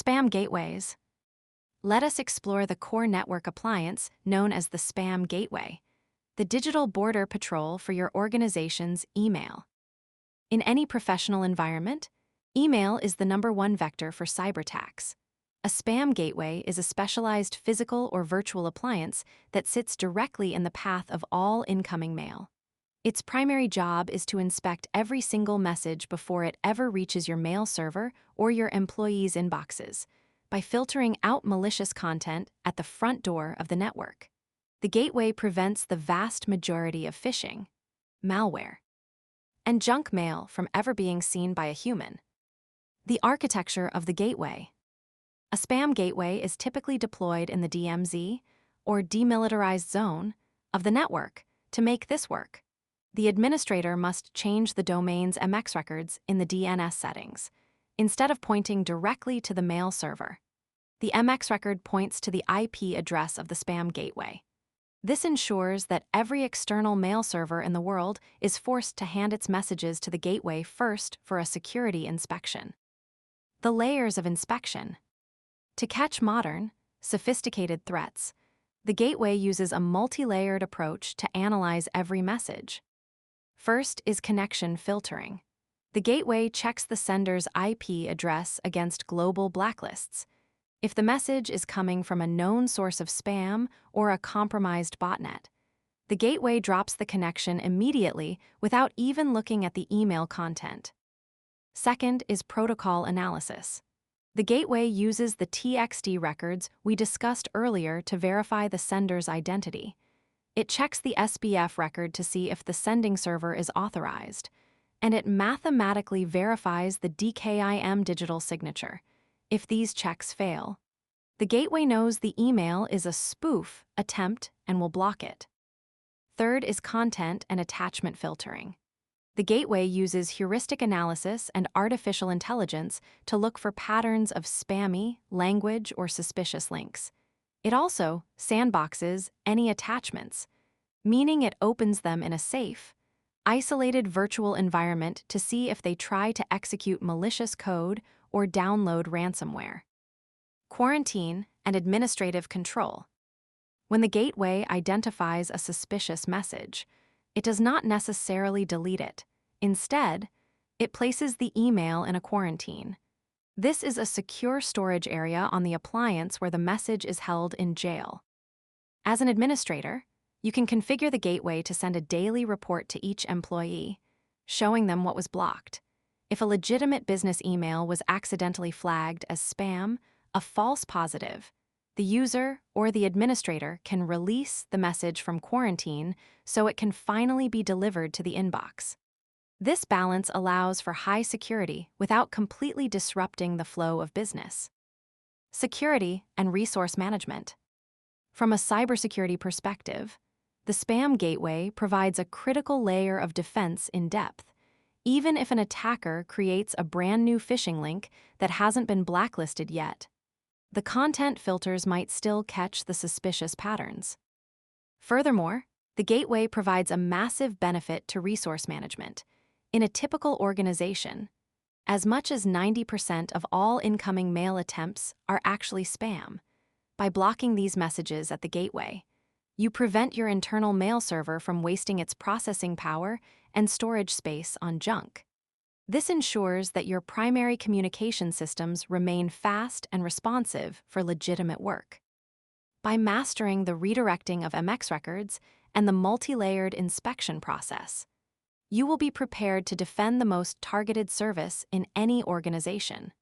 Spam gateways. Let us explore the core network appliance known as the spam gateway, the digital border patrol for your organization's email. In any professional environment, email is the #1 vector for cyberattacks. A spam gateway is a specialized physical or virtual appliance that sits directly in the path of all incoming mail. Its primary job is to inspect every single message before it ever reaches your mail server or your employees' inboxes, by filtering out malicious content at the front door of the network. The gateway prevents the vast majority of phishing, malware, and junk mail from ever being seen by a human. The architecture of the gateway. A spam gateway is typically deployed in the DMZ, or demilitarized zone, of the network. To make this work, the administrator must change the domain's MX records in the DNS settings. Instead of pointing directly to the mail server, the MX record points to the IP address of the spam gateway. This ensures that every external mail server in the world is forced to hand its messages to the gateway first for a security inspection. The layers of inspection. To catch modern, sophisticated threats, the gateway uses a multi-layered approach to analyze every message. First is connection filtering. The gateway checks the sender's IP address against global blacklists. If the message is coming from a known source of spam or a compromised botnet, the gateway drops the connection immediately without even looking at the email content. Second is protocol analysis. The gateway uses the TXT records we discussed earlier to verify the sender's identity. It checks the SBF record to see if the sending server is authorized, and it mathematically verifies the DKIM digital signature. If these checks fail, the gateway knows the email is a spoof attempt and will block it. Third is content and attachment filtering. The gateway uses heuristic analysis and artificial intelligence to look for patterns of spammy, language, or suspicious links. It also sandboxes any attachments, meaning it opens them in a safe, isolated virtual environment to see if they try to execute malicious code or download ransomware. Quarantine and administrative control. When the gateway identifies a suspicious message, it does not necessarily delete it. Instead, it places the email in a quarantine. This is a secure storage area on the appliance where the message is held in jail. As an administrator, you can configure the gateway to send a daily report to each employee, showing them what was blocked. If a legitimate business email was accidentally flagged as spam, a false positive, the user or the administrator can release the message from quarantine so it can finally be delivered to the inbox. This balance allows for high security without completely disrupting the flow of business. Security and resource management. From a cybersecurity perspective, the spam gateway provides a critical layer of defense in depth. Even if an attacker creates a brand new phishing link that hasn't been blacklisted yet, the content filters might still catch the suspicious patterns. Furthermore, the gateway provides a massive benefit to resource management. In a typical organization, as much as 90% of all incoming mail attempts are actually spam. By blocking these messages at the gateway, you prevent your internal mail server from wasting its processing power and storage space on junk. This ensures that your primary communication systems remain fast and responsive for legitimate work. By mastering the redirecting of MX records and the multi-layered inspection process, you will be prepared to defend the most targeted service in any organization.